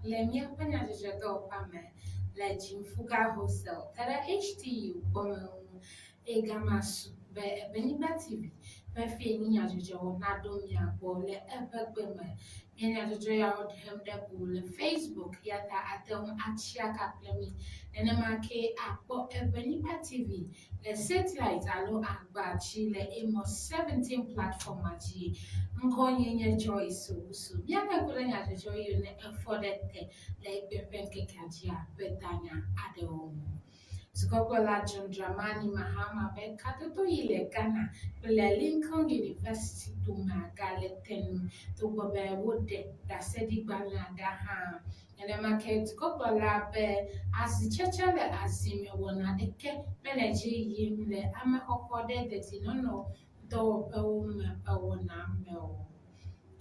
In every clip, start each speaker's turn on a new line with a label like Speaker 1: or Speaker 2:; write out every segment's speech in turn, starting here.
Speaker 1: Lemia panya jogo pame le jimfuga hostel tada HTU bomu egamasu be beniba TV be fi ni ajojo na do mi agbo le ebegbeme ni ajojo ya odhem de bu le Facebook yata atem achia kaplemi ene make akpo ebeniba TV le satellite alo agbachi le emo 17 platform aji nkonyenye Joyce usu biana kulenya ajojo yune affordete le pepenke kajia betanya adeomu Sukokola John Dramani Mahama be katoto ile Ghana le Lincoln University to magale tenu to bobe wode da sedi bala da ha ele market kokola be asicheche le azime wona eke meneji yimle ama kokode de tinono do be wona meo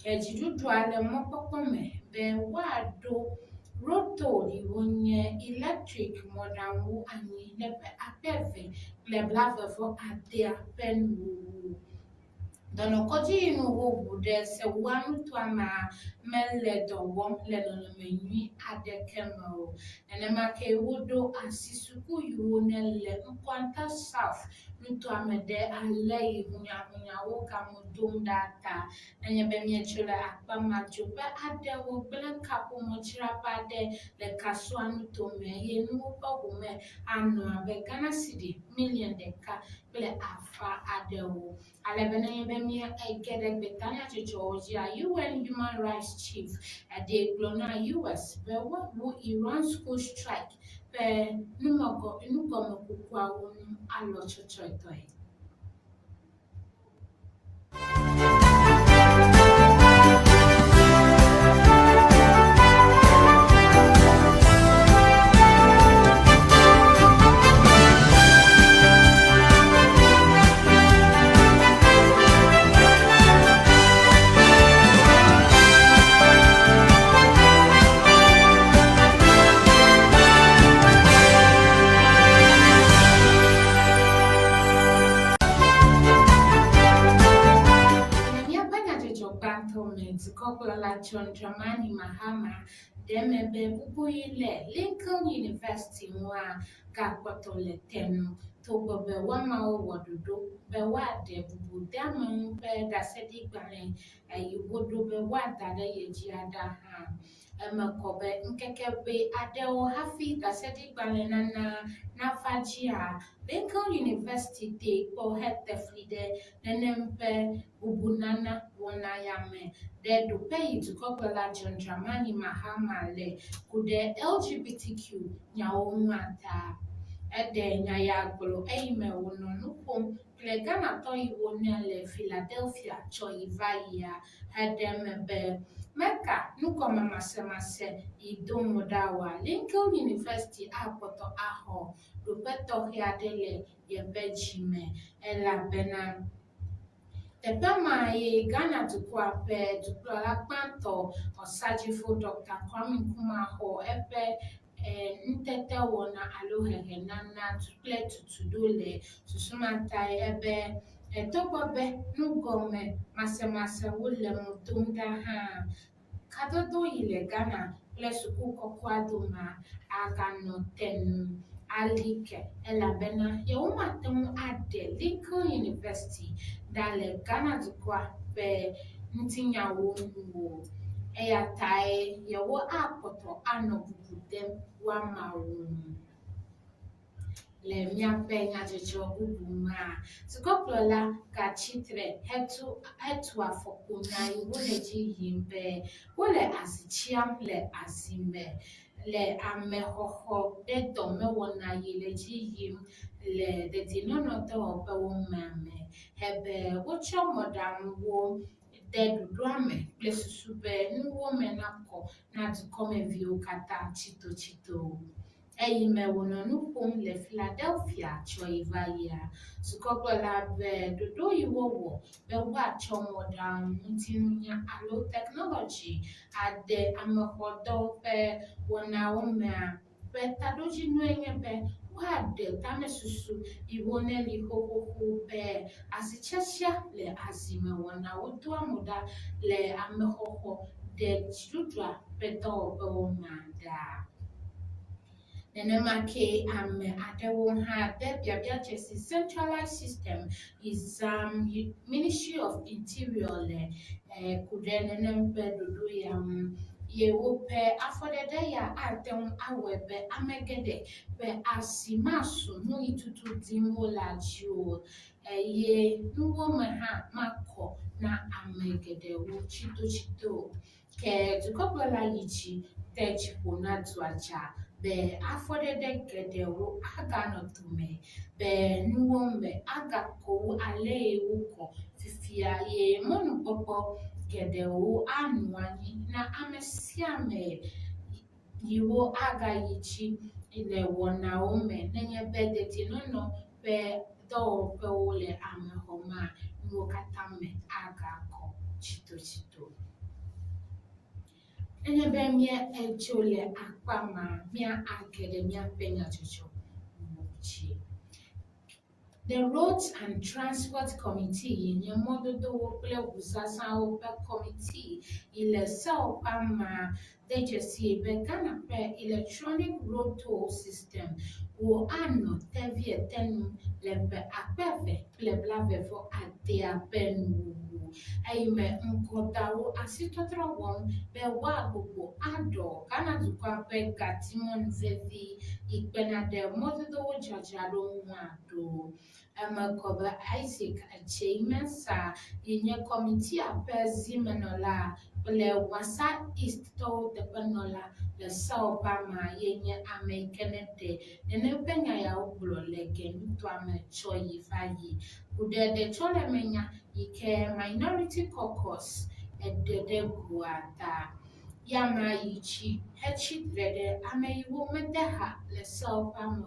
Speaker 1: ejidudu ale mopokome be wado roto liwonye electric modawu ani lebe apeve le blave fo ade apenu dono koji inu wo bude se wanu to ama mele do wom le no menyi ade kemo ene make wodo asisuku yu ne le nkwanta south nuto amede ale hunya wo kamudum data enye be mi chule akpa majo be ade wo blen kapo mo chira pade le kaso anu to me ye nu po me anu abe Ghana cedi million de ka ble afa ade wo ale bene be mi egede betanya Georgia UN human rights chief ade glona US be wo Iran school strike be numogo mekukwa wo alo chocho itoy Kokola John Dramani Mahama demebe bubuile Lincoln University mwa kakwato le tenu to be wama wododo be wade bubu damu be da sedi gbare ayi wodo be wada da yeji ada haemakobe nkekebe adeo hafi da sedi gbare na fajia Lincoln University de ko hete flide nenempe ubunana wona yame de do pay to Kokola John Dramani Mahama le kude LGBTQ nyawo nwata ede nyayagolo eime wono nukum le Ghana to iwo le Philadelphia cho ivaya hedemebe Meka nukoma masemase idomodawa Lincoln University apoto aho rupeto hiadele yebejime elabena Epema ye Ghana tukwa pe tukwa kwanto osajifo Dr. Kwame Nkrumah ho epe ntete wona alohehe nana tukle tutudole susumata ebe etobobe nugome masemase wule mutunda ha kadodo ile Ghana plesuku kokwaduma agano tenu alike elabena yewumatem ade Lincoln University dale Ghana tukwa pe ntinyawo nuwo eyatai yewo apoto ano bubudem wamawo le miape nyajejo bubuma sikoplola kachitre hetu afokuna iwoleji yimbe wole asichiam le azime le amehoho de tome wona yeleji yim le de dinonoto ope womame hebe wocho modam wo de duduame plesusube nuwo menako na tukome view kata chito eyime wono nukum le Philadelphia cho ivaya sukokola be dodo iwowo be wa cho modam ntinunya alo technology ade amehodo pe wona woma pe tadoji nuenye be wade tame susu iwone li hohoho be asichachia le azime wona wodo amuda le amehoho de chudra beto manda. Nenema ame aɖewo hã de biabia dze si centralized system is Ministry of Interior le ku ɖe nenem ƒe ɖoɖo ya ŋu ye woƒe afɔɖeɖe ya ate ŋu awɔe be ame geɖe ƒe asi masu nu yi tutu dim wole la dzi o eye nuwo me hã makɔ na ame geɖewo tsitotsito ke dukɔkplɔla yi dzi de dziƒo na dua dza be afɔɖeɖe geɖewo aganɔ dome be nuwo me agakɔ wo ale yi wokɔ fifia ye mɔnukpɔkpɔ geɖewo anɔ anyi na ame sia ame yiwo agayi dzi le wɔnawo me nenye be dedienɔnɔ ƒe dɔwɔƒewo le amexɔmea nuwo katã me agakɔ tsitotsito. Nenye be míedzo le akpa ma míage ɖe míaƒe nyadzɔdzɔ dzi. The Roads and Transport Committee yi nye mɔdodowo kple ŋuzazawo ƒe kɔmiti yi le sewɔƒea ma de dzesi be Ghana ƒe Electronic Road Toll System wo anɔ teviete nu le ƒe 2026 ƒe nuwuwu eyi me ŋgɔdawo asitɔtrɔ wɔm be woagbogbo aɖɔ Ghana dukɔa ƒe gatimɔnu vevi yi kpena ɖe mɔdodowo dzadzraɖo ŋua ɖo. Eme kɔ be Isaac Adjei Mensah yi nye kɔmitia ƒe zimenɔla kple Wasa East tɔwo teƒenɔla le sewɔƒea ma ye nye ame yi ke ne ɖe nenem ƒe nya yawo gblɔ le genutɔa me tsɔ yi va yi. Ku ɖe ɖetsɔlemenya yi ke Minority Caucus eɖe ɖe goa ta. Ya ma yi dzi hetsitre ɖe ame yiwo mede ha le sewɔƒea me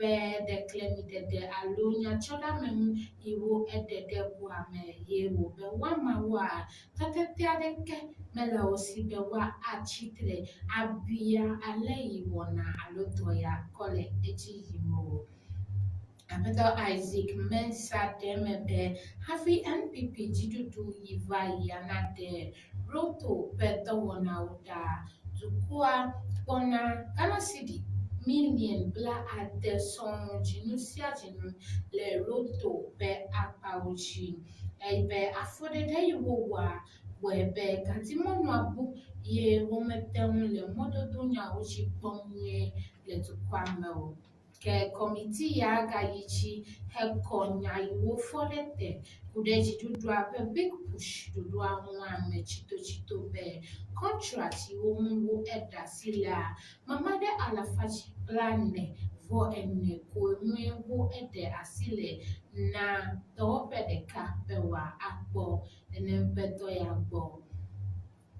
Speaker 1: ƒe ɖeklemiɖeɖe alo nyadzɔɖamenu yiwo eɖe ɖe goa me ye wòbe woamawoa tɔtete aɖeke mele wo si be woatsitre abia ale yi wɔna alo dɔ ya kɔ le edzi yim o. Aƒetɔ Isaac Mensah ɖe eme be hafi NPP dziɖuɖu yi va yia naɖe Road Toll ƒe dɔwɔnawo ɖa. Dukɔa kpɔna Ghana cedi milion blaade sɔŋ dzinu sia dzinu le Road Toll ƒe akpawo dzi eyi be afɔɖeɖe yi wowɔa wɔe be gatimɔnua bu ye womete ŋu le mɔdodo nyawo dzi kpɔm nyuie le dukɔa me o. Ke kɔmiti ya agayi dzi hekɔ nya yiwo fɔ ɖe te ku ɖe dziɖuɖua ƒe Big Push ɖoɖoa ŋua me tsitotsito be contract yiwo ŋu wo eɖe asi lea, mama ɖe 444 ko ŋue wo eɖe asi le na dɔwɔƒe ɖeka be wòakpɔ nenem ƒe dɔ ya gbɔ.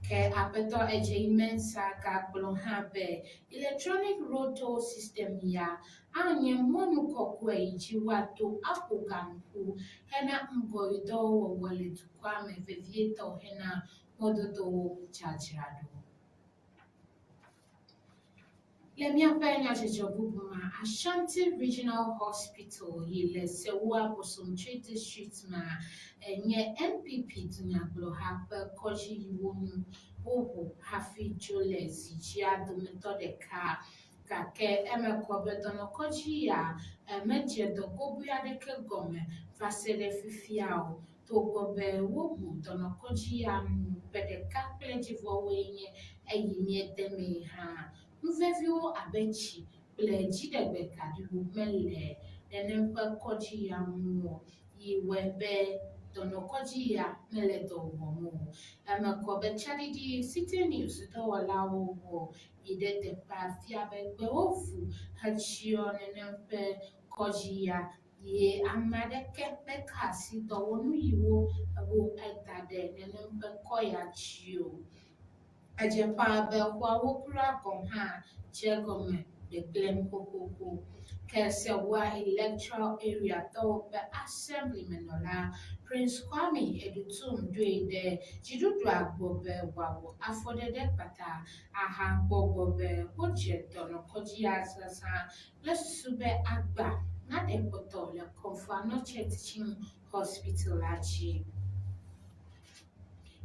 Speaker 1: Ke Aƒetɔ Adjei Mensah gagblɔ hã be Electronic Road Toll System ya anye mɔnu kɔkɔe yi dzi woato aƒo gaŋku hena ŋgɔyidɔwo wɔwɔ le dukɔa me vevietɔ hena mɔdodowo dzadzraɖo. Le míaƒe nyadzɔdzɔ bubu ma, Ashanti Regional Hospital yi le Sewua Bosomtwe District ma nye NPP dunyagblɔha ƒe kɔdzi yiwo ŋu woho hafi dzo le zi dzia dometɔ ɖeka gake eme kɔ be dɔnɔkɔdzi ya medze dɔ goboe aɖeke gɔme va se ɖe fifia o togbɔ be wobu dɔnɔkɔdzi ya ŋu ƒe ɖeka kple dzivɔwoe nye eyi míede mee hã. Nuveviwo abe tsi kple dziɖegbe kaɖiwo mele nenem ƒe kɔdzi ya ŋu o yi wɔe be dɔnɔkɔdzi ya mele dɔ wɔm o. Eme kɔ be tsaɖiɖi City News dɔwɔlawo wɔ yi ɖe teƒea fia be gbewo fu hetsyɔ nenem ƒe kɔdzi ya ye ame aɖeke meka asi dɔwɔnu yiwo wo eda ɖe nenem ƒe kɔ ya dzi o. Edze ƒãa be xɔawo kura gɔ̃ hã dze gɔme gbegblẽm xoxoxo. Ke Sewua Electoral Area tɔwo ƒe Assemblymenɔla Prince Kwame Edutum ɖoe ɖe dziɖuɖua gbɔ be wòawɔ afɔɖeɖe kpata aha gbɔgbɔ be wodze dɔnɔkɔdzia zazã kple susu be agba naɖe kpɔtɔ le Kɔmfɔ Anɔche Teaching Hospital la dzi.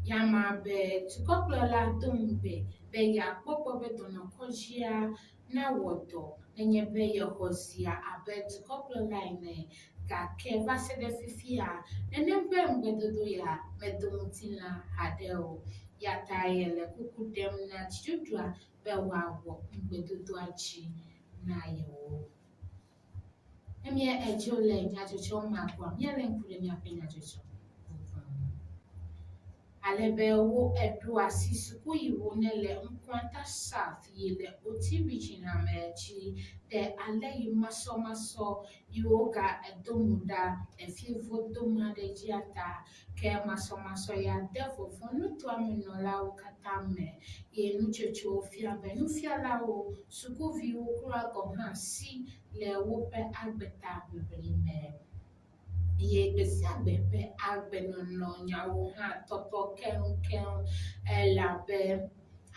Speaker 1: Yama be tukoklola dumbe be ya popo be dono kojia na wodo nenye be ya hosia abe tukoklola ine ka ke vase de fifia nenembe mbedodo ya medumutina hadeo ya tayele kukudem na chudwa be wawo mbedodo achi na yo. Emye ejole nyajocho makwa myele nkule myape nyajocho. Alebewo edua sisuku yiwo nele nkwanta south yile oti regional mechi de ale yi maso yiwo ga edomuda efievo domade jiata ke maso ya defo fonu to aminola o katame ye nuchecho fia be nu fia lawo suku viwo kura ko han si le wo pe agbeta bebelime ye besia bebe agbe no nyawo ha toto ken elabe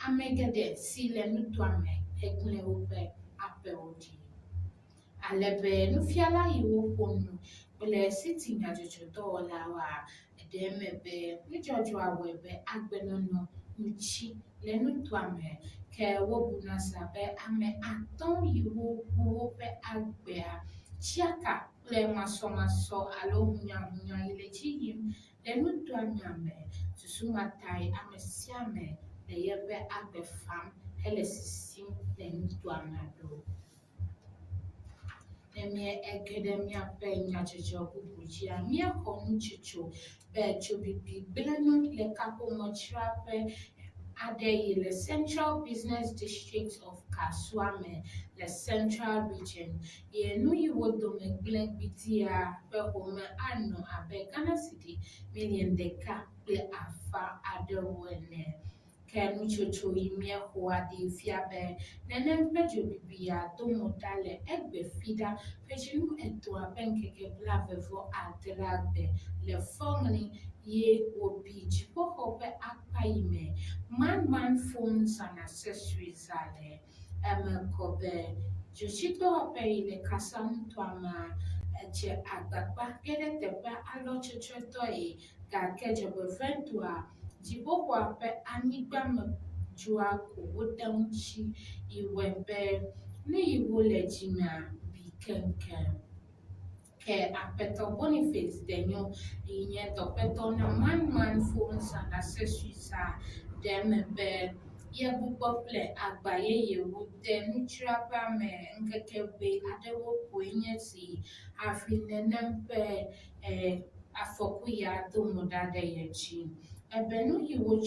Speaker 1: amegede si le nutu ame ekle ope ape odi alebe nufiala yiwo ponu bele siti nyajojo do la wa edemebe nijojo awebe agbe no nuchi le nutu ame ke wobuna sabe ame aton yiwo pe agbe a chiaka le maso alo hunya ile chiyim le nutu anyame susuma tai amesiame le yebe agbe fam hele sisim le nutu amado emie academia pe nyachocho kukuchia mie konu chicho be chobibi blenu le kapo mochra pe Adeyi, the Central Business District of Kasuame, the Central Region. Yenu yiwo dome glen bitia pe home ano abe Ghana City million deka pe afa adewene. Kenu chocho imie hoa di fiabe nenem pejo bibia domo dale egbe fida pejinu eto abenkeke blavevo adragbe le fongni ye obi jipo hope akpaime man phones and accessories ale kobe joshito hope ile kasam twama eche agbagba gede tepe alo checheto ga keje befentua jipo hope anigba jua ko wodamchi iwebe ne yiwo lejina bi kenken ke apeto Boniface denyo inye topeto na man phones and accessories dem be ye bukpo ple agbaye yewu de nutrapa me nkeke be adewo ko inye si afi nenem pe afoku ya domuda de yechi ebenu yiwo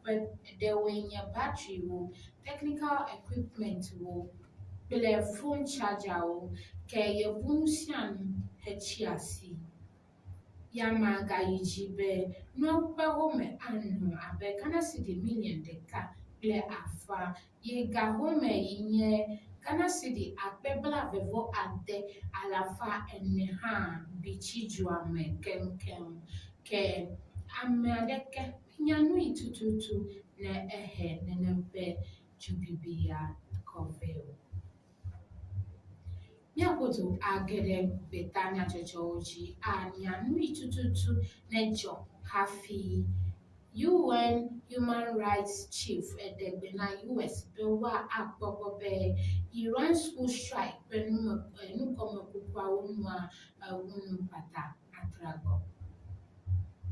Speaker 1: pe dewe nye battery wo technical equipment wo ple phone charger wo ke ye bunsian hechiasi Yamaga yijibe no pe home anu abe Ghana City million deka ple afa ye ga home inye Ghana City akpebla vevo ade alafa eneha bichi juame kenken ke amadeke nyanu itututu na nenempe jubibia koveo Nyakoto agere betanya chochoji anya nui tututu nejo hafi UN Human Rights Chief Edegbena US bewa akpoko be Iran school strike penu komo kukwa unwa unu pata atrago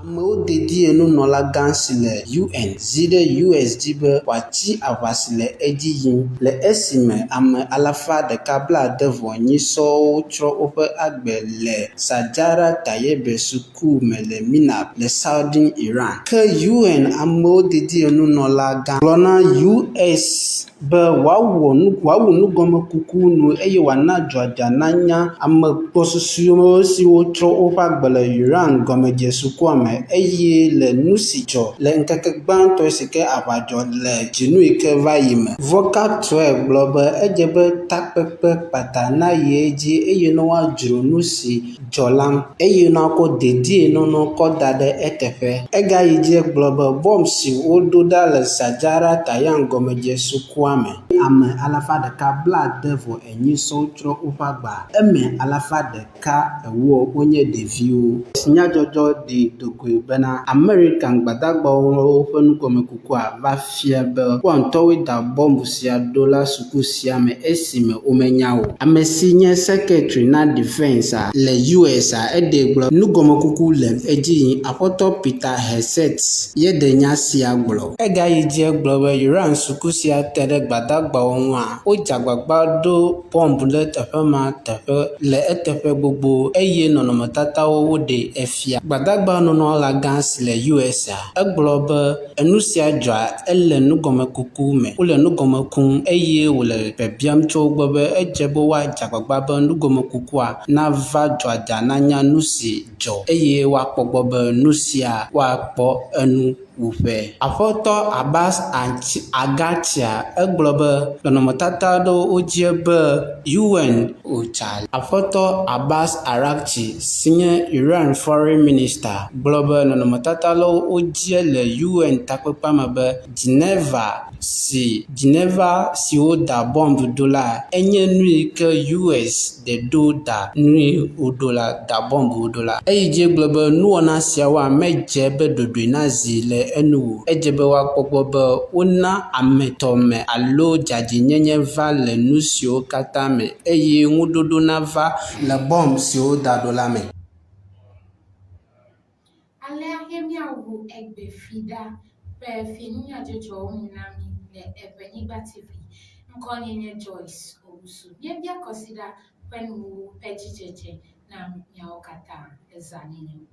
Speaker 2: Amewo dedi nunɔlagã si le UN zi ɖe US dzi be wòatsi aʋa si le edzi yim le esime ame 168 sɔwo tsrɔ̃ woƒe agbe le Sajara Tayebe suku me le Minab le Southern Iran. Ke UN amewo dedi nunɔlagã gblɔ na US be wòawu nugɔmekuku nu eye wòana dzɔdza nanya ame gbɔsusuwo siwo tsrɔ̃ woƒe agbe le Iran gɔmedzesukua me eye le nu si dzɔ le ŋkeke gbãtɔ si ke aʋa dzɔ le dzinu yi ke va yi me. Voka 12 gblɔ be edze be takpekpe kpata na yi edzi eye ne woadzro nu si dzɔ la eye ne woakɔ dedienɔnɔ kɔ da ɖe eteƒe. Egayi dzi gblɔ be bɔm si woɖo ɖa le Sajara Tayang gɔmedzesukua me ame 168 sɔwo tsrɔ̃ woƒe agba. Eme 100 wonye ɖeviwo. Nyadzɔdzɔ ɖi dogoe bena Amerika gbadagbawo ƒe nugɔmekukua va fia be woa ŋutɔwoe da bɔmbu sia ɖo la suku sia me esime womenya o. Ame si nye secretary na defense le US eɖe gblɔ nugɔmekuku le edzi yim. Aƒetɔ Peter Hegseth ye ɖe nya sia gblɔ. Egayi dzi gblɔ be Iran suku sia te ɖe gbadagbawo ŋua wodze agbagba ɖo bɔmbu ɖe teƒe ma teƒe le eteƒe gbogbo eye nɔnɔmetatawo woɖe efia. Gbadagba nunɔlagã si le US egblɔ be enu sia dzɔa ele nugɔmekuku me. Wole nugɔme kum eye wole biabiam tso wogbɔ be edze be woadze agbagba be nugɔmekukua nava dzɔadza nanya nu si dzɔ eye woakpɔ gbɔ be nu sia woakpɔ enu wuƒe. Aƒetɔ Abbas Agatia egblɔ be nɔnɔmetata aɖewo wodze be UN wotsa. Aƒetɔ Abbas Araghchi si nye Iran foreign minister gblɔ be nɔnɔmetata aɖewo wodze le UN takpekpea me be Geneva si woda bɔmbu ɖo la enye nu yi ke US ɖe ɖo da nu yi woɖo la da bɔmbu ɖo la. Eyi dzi gblɔ be nuwɔna siawoa medze be ɖoɖoe na zi le enu o. Edze be woakpɔ gbɔ be wona ametɔme alo dzadzinyenye va le nu siwo katã me eye ŋuɖoɖo nava le bɔm siwo da ɖo la me.
Speaker 1: Alea ke miawu egbefi ɖa ƒe finunyadzɔdzɔwo mu na mi le Evenyigba TV. Ŋkɔnye nye Joyce Owusu. Míebia kɔsiɖa ƒe nuwo ƒe dzidzedze na miawo katã ezã nene.